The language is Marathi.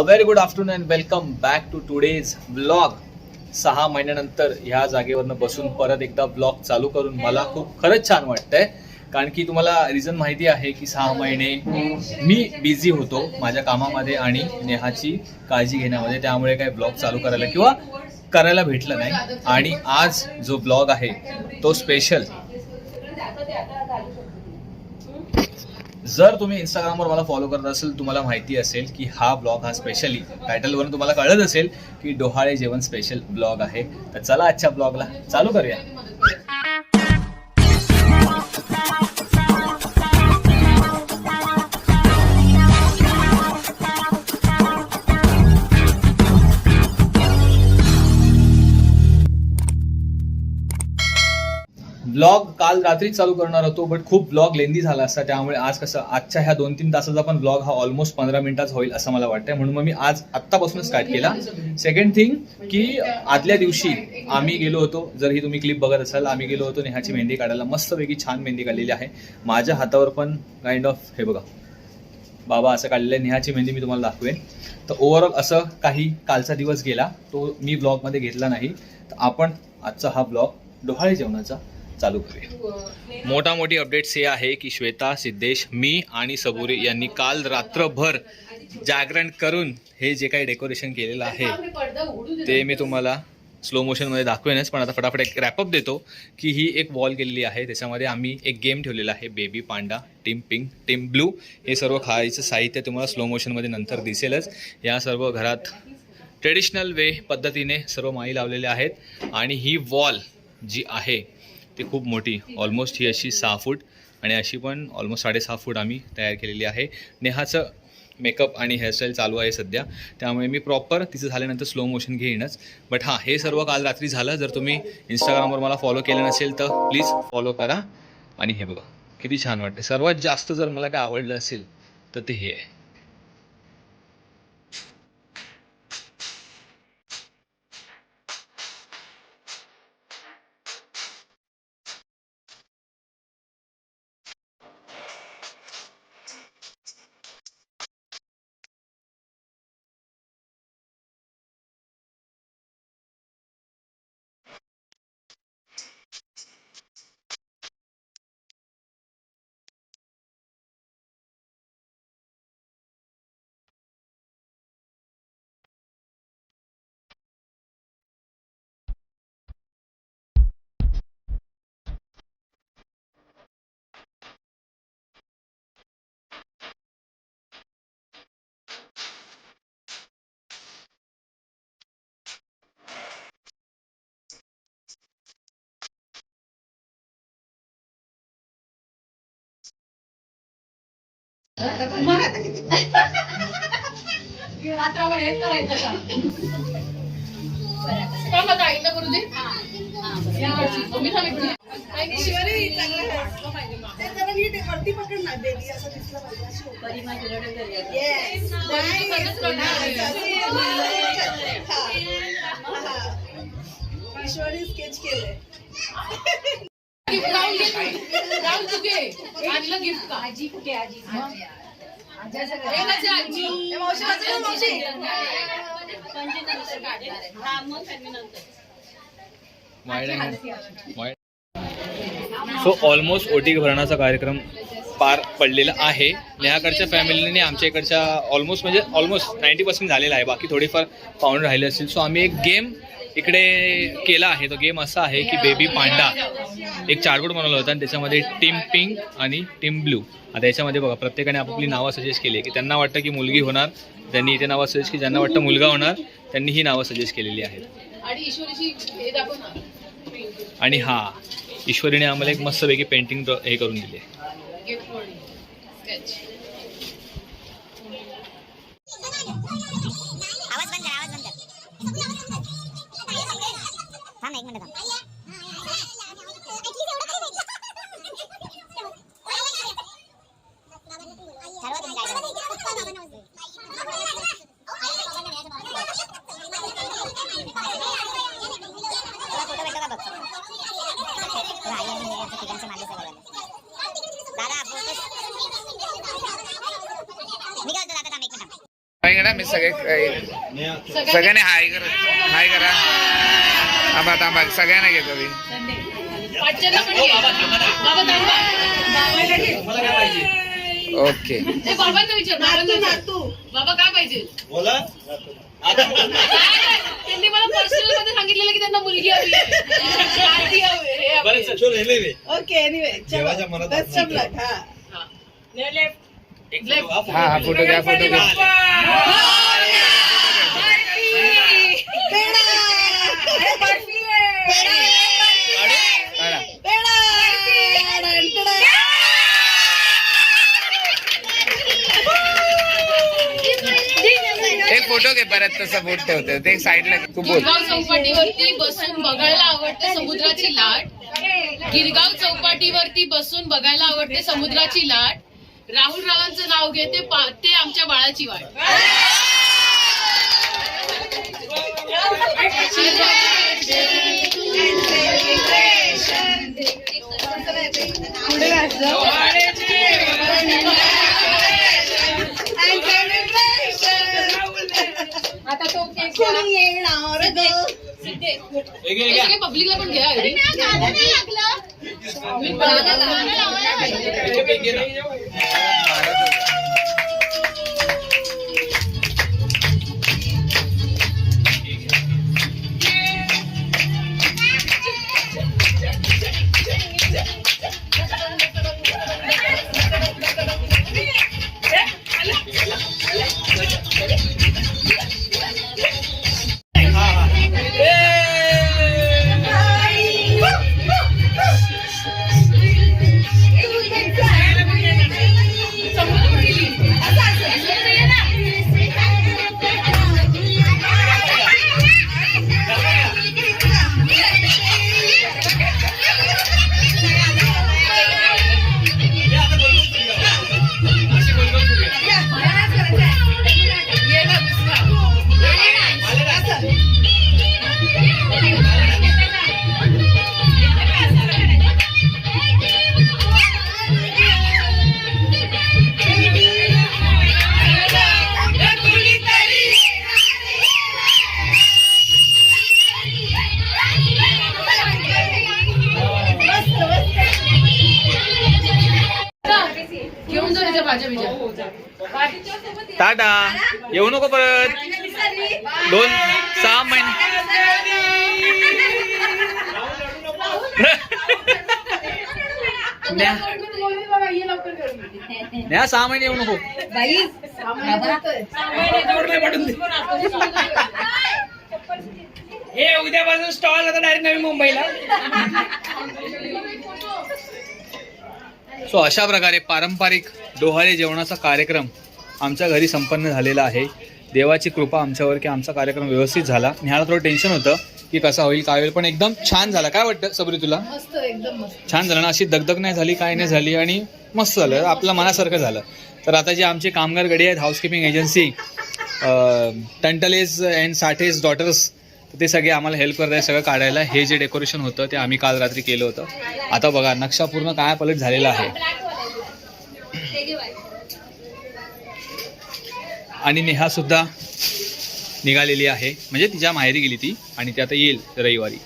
A very good afternoon and welcome back to today's vlog. 6 महिन्यानंतर ह्या जागेवरनं बसून परत एकदा व्लॉग चालू करून मला खूप खरंच छान वाटतंय. कारण की तुम्हाला रिझन माहिती आहे की 6 महिने मी बिझी होतो माझ्या कामामध्ये आणि नेहाची काळजी घेण्यामध्ये, त्यामुळे काही ब्लॉग चालू करायला किंवा करायला भेटलं नाही. आणि आज जो ब्लॉग आहे तो स्पेशल. जर तुम्ही इंस्टाग्रामवर मला फॉलो करत असेल तुम्हाला माहिती असेल की हा ब्लॉग हा स्पेशली टायटलवरून तुम्हाला कळत असेल की डोहाळे जेवण स्पेशल ब्लॉग आहे. तर चला आजच्या ब्लॉगला चालू करूया. ब्लॉग काल रात्री चालू करणार होतो बट खूप ब्लॉग लेंदी झाला असता, त्यामुळे आज कसं आजच्या ह्या 2-3 तासाचा पण ब्लॉग हा ऑलमोस्ट 15 मिनिटाचा होईल असं मला वाटतंय, म्हणून मग मी आज आत्तापासून स्टार्ट केला. सेकंड थिंग की आदल्या दिवशी आम्ही गेलो होतो, जर ही तुम्ही क्लिप बघत असाल, आम्ही गेलो होतो नेहाची मेहंदी काढायला. मस्तपैकी छान मेहंदी काढलेली आहे. माझ्या हातावर पण काइंड ऑफ हे बघा बाबा असं काढलेलं आहे. नेहाची मेहंदी मी तुम्हाला दाखवेन. तर ओव्हरऑल असं काही कालचा दिवस गेला तो मी ब्लॉगमध्ये घेतला नाही. तर आपण आजचा हा ब्लॉग डोहाळे जेवणाचा चालू करूया. मोठी अपडेट्स हे आहे की श्वेता, सिद्धेश, मी आणि सबुरी यांनी काल रात्रभर जागरण करून हे जे काही डेकोरेशन केलेलं आहे ते मी तुम्हाला स्लो मोशनमध्ये दाखवेनच, पण आता फटाफट एक रॅपअप देतो की ही एक वॉल केलेली आहे. त्याच्यामध्ये आम्ही एक गेम ठेवलेला आहे, baby panda, team pink, team blue. हे सर्व खायचं साहित्य तुम्हाला स्लो मोशनमध्ये नंतर दिसेलच. या सर्व घरात ट्रेडिशनल वे पद्धतीने सर्व माळी लावलेले आहेत. आणि ही वॉल जी आहे ती खूप मोठी, ऑलमोस्ट ही अशी 6 फूट आणि अशी पण ऑलमोस्ट 6.5 फूट आम्ही तयार केलेली आहे. नेहाचं मेकअप आणि हेअरस्टाईल चालू आहे सध्या, त्यामुळे मी प्रॉपर तिचं झाल्यानंतर स्लो मोशन घेईनच. बट हां, हे सर्व काल रात्री झालं. जर तुम्ही इंस्टाग्रामवर मला फॉलो केलं नसेल तर प्लीज फॉलो करा. आणि हे बघा किती छान वाटते. सर्वात जास्त जर मला काय आवडलं असेल तर ते हे आहे. ईश्वरी स्केच केलंय. गिफ्ट का आजी कुठे? आजी सो ऑलमोस्ट ओटी भरण्याचा कार्यक्रम पार पडलेला आहे. नेहाकडच्या फॅमिलीने आमच्या इकडच्या ऑलमोस्ट 90% झालेला आहे. बाकी थोडेफार पाहुणे राहिले असतील. सो आम्ही एक गेम इकडे केला आहे. तो गेम असा आहे की बेबी पांडा एक चार्टबोर्ड बनवला होता आणि त्याच्यामध्ये टीम पिंक आणि टीम ब्लू. आता याच्यामध्ये बघा प्रत्येकाने आपापली नावं सजेस्ट केली की त्यांना वाटतं की मुलगी होणार, त्यांनी इथे नावं सजेस्ट की ज्यांना वाटतं मुलगा होणार त्यांनी ही नावं सजेस्ट केलेली आहेत. आणि हा ईश्वरीने आम्हाला एक मस्तपैकी पेंटिंग हे करून दिली आहे. ना मी सगळ्यांनी हाय करा थांबा सगळ्यांना घेतो मी. ओके बाबा काय पाहिजे त्यांनी मला पर्सनल मध्ये सांगितलेलं की त्यांना मुलगी हवी आहे. ओके एनीवे चलो बेस्ट ऑफ लक हा फोटो घ्या एक फोटो घे परत तसं बोट ठेवते ते साईडला तू बोल. गिरगाव चौपाटीवरती बसून बघायला आवडते समुद्राची लाट. गिरगाव चौपाटीवरती बसून बघायला आवडते समुद्राची लाट. राहुल रावांचं नाव घेते पाहते आमच्या बाळाची वाट. आता तो कोणी येणार ग पब्लिकला पण घ्या घेऊन जाऊ त्याच्या भाज्या बिज्या. टाटा येऊ नको परत 2-6 महिने. न्या 6 महिने येऊ नको. हे उद्यापासून स्टॉल आता डायरेक्ट नवी मुंबईला. सो अशा प्रकारे पारंपरिक डोहाळे जेवणाचा कार्यक्रम आमच्या घरी संपन्न झालेला आहे. देवाची कृपा आमच्यावर की आमचा कार्यक्रम व्यवस्थित झाला. ह्याला थोडं टेन्शन होतं की कसा होईल काय होईल, पण एकदम छान झाला. काय वाटतं सबरी तुला? मस्त एकदम मस्त छान झालं ना, अशी दगदग नाही झाली, काय नाही झाली आणि मस्त झालं, आपल्या मनासारखं झालं. तर आता जे आमचे कामगार गडी आहेत हाऊसकीपिंग एजन्सी टंटलेज अँड साठेज डॉटर्स, ते सगळे आम्हाला हेल्प करत आहे सगळं काढायला. हे जे डेकोरेशन होतं ते आम्ही काल रात्री केलं होतं. आता बघा नक्षा पूर्ण काय पलट झालेला आहे. आणि नेहा सुद्धा निघालेली आहे, म्हणजे तिच्या माहेरी गेली ती आणि ती आता येईल रविवारी.